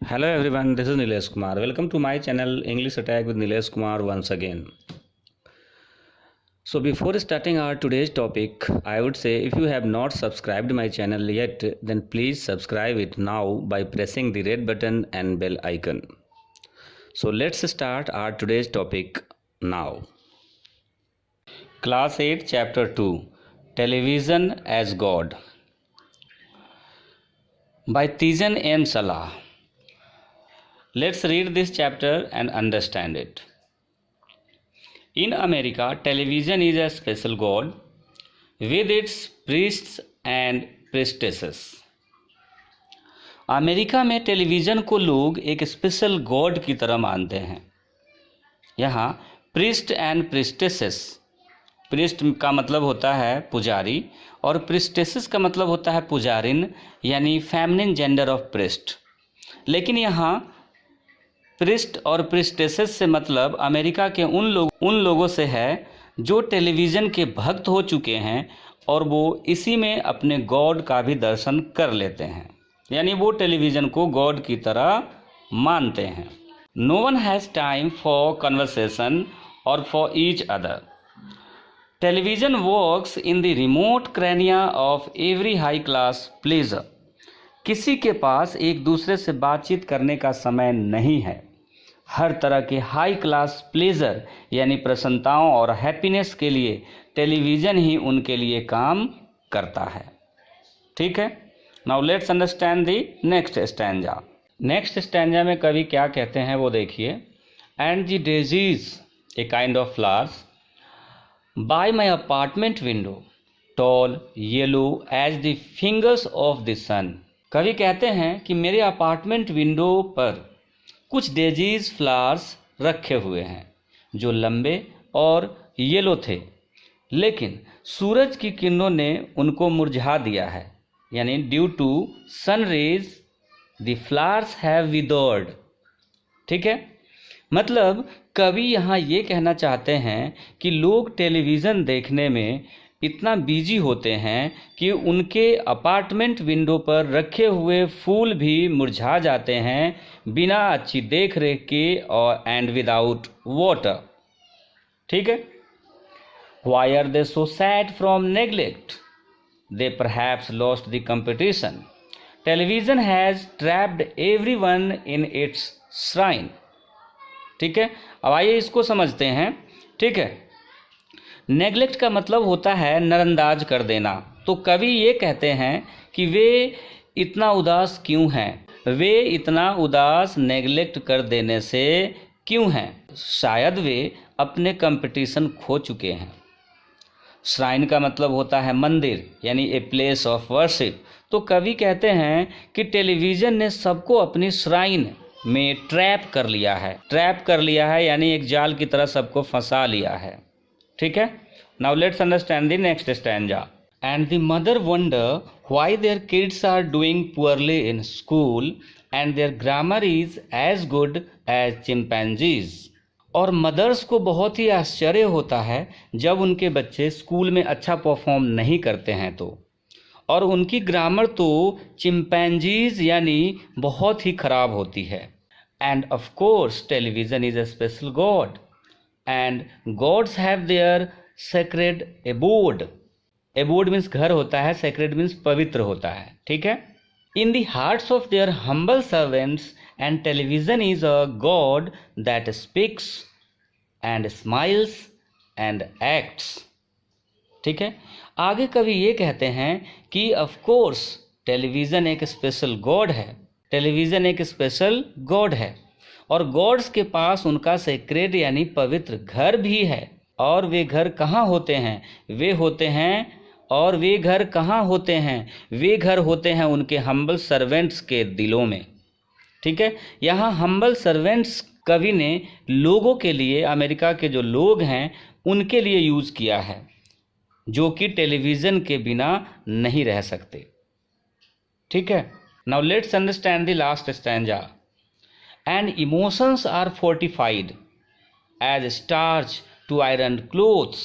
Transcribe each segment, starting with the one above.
Hello everyone, this is Nilesh Kumar. Welcome to my channel English Attack with Nilesh Kumar once again. So before starting our today's topic, I would say if you have not subscribed my channel yet, then please subscribe it now by pressing the red button and bell icon. So let's start our today's topic now. Class 8 Chapter 2 Television as God by Tijan M. Salah. Let's read this chapter and understand it. In America, television is a special god with its priests and priestesses. America में television को लोग एक special God की तरह मानते हैं. यहाँ priest and प्रिस्टेसेस, priest का मतलब होता है पुजारी और प्रिस्टेसेस का मतलब होता है पुजारिन, यानी फेमिनिन जेंडर ऑफ प्रिस्ट. लेकिन यहाँ प्रिस्ट और प्रिस्टेसेस से मतलब अमेरिका के उन लोगों से है जो टेलीविज़न के भक्त हो चुके हैं और वो इसी में अपने गॉड का भी दर्शन कर लेते हैं, यानी वो टेलीविज़न को गॉड की तरह मानते हैं. No one has time for conversation और for each other. Television works in the remote crania of every high class pleasure. किसी के पास एक दूसरे से बातचीत करने का समय नहीं है. हर तरह के हाई क्लास प्लेजर यानी प्रसन्नताओं और हैप्पीनेस के लिए टेलीविज़न ही उनके लिए काम करता है. ठीक है, now let's understand the next stanza. Next stanza में कवि क्या कहते हैं वो देखिए. And the daisies a kind of flowers by my apartment window tall yellow as the fingers of the sun. कवि कहते हैं कि मेरे अपार्टमेंट विंडो पर कुछ डेजीज फ्लावर्स रखे हुए हैं जो लंबे और येलो थे, लेकिन सूरज की किरणों ने उनको मुरझा दिया है, यानी due to sun rays the flowers have withered. ठीक है, मतलब कवि यहाँ ये कहना चाहते हैं कि लोग टेलीविज़न देखने में इतना बिजी होते हैं कि उनके अपार्टमेंट विंडो पर रखे हुए फूल भी मुरझा जाते हैं बिना अच्छी देख रेख के और एंड विदाउट वाटर. ठीक है. Why are they so sad from neglect? They perhaps lost the competition. Television has trapped everyone in its shrine. ठीक है, अब आइए इसको समझते हैं. ठीक है, नेग्लेक्ट का मतलब होता है नज़रअंदाज कर देना. तो कवि ये कहते हैं कि वे इतना उदास क्यों हैं, वे इतना उदास नेग्लेक्ट कर देने से क्यों हैं. शायद वे अपने कंपटीशन खो चुके हैं. श्राइन का मतलब होता है मंदिर, यानी ए प्लेस ऑफ वर्शिप. तो कवि कहते हैं कि टेलीविज़न ने सबको अपनी श्राइन में ट्रैप कर लिया है. ट्रैप कर लिया है यानी एक जाल की तरह सबको फंसा लिया है. ठीक है, now let's understand the next stanza. And the mother wonder why their kids are doing poorly in school and their grammar is as good as chimpanzees. और मदर्स को बहुत ही आश्चर्य होता है जब उनके बच्चे स्कूल में अच्छा परफॉर्म नहीं करते हैं तो, और उनकी ग्रामर तो चिंपैंजीज यानी बहुत ही खराब होती है. End of course television is a special God and gods have their sacred abode. abode means घर होता है, sacred means पवित्र होता है. ठीक है, in the hearts of their humble servants, and television is a god that speaks and smiles and acts. ठीक है, आगे कवि ये कहते हैं कि of course टेलीविज़न एक स्पेशल गॉड है. टेलीविज़न एक स्पेशल गॉड है और गॉड्स के पास उनका सेक्रेड यानी पवित्र घर भी है. और वे घर कहाँ होते हैं? वे होते हैं और वे घर कहाँ होते हैं? वे घर होते हैं उनके हम्बल सर्वेंट्स के दिलों में. ठीक है, यहाँ हम्बल सर्वेंट्स कवि ने लोगों के लिए, अमेरिका के जो लोग हैं उनके लिए यूज़ किया है, जो कि टेलीविज़न के बिना नहीं रह सकते. ठीक है, now let's understand the last stanza. And emotions are fortified as starch to iron clothes.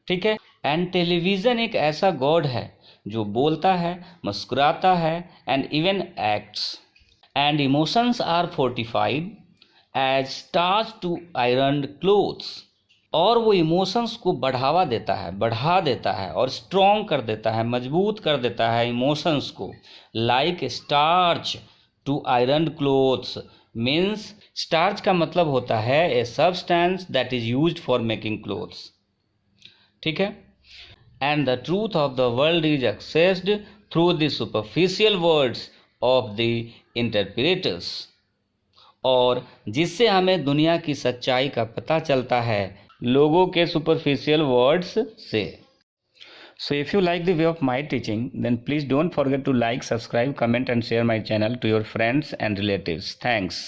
ठीक है, एंड टेलीविज़न एक ऐसा गॉड है जो बोलता है, मुस्कुराता है, and even acts. and emotions are fortified as starch to ironed clothes. और वो इमोशंस को बढ़ा देता है और स्ट्रॉन्ग कर देता है, मजबूत कर देता है इमोशंस को, like starch to iron clothes. Means starch का मतलब होता है a substance that is used for making clothes. ठीक है। And the truth of the world is accessed through the superficial words of the interpreters. और जिससे हमें दुनिया की सच्चाई का पता चलता है लोगों के सुपरफिशियल वर्ड्स से। So if you like the way of my teaching, then please don't forget to like, subscribe, comment and share my channel to your friends and relatives. Thanks.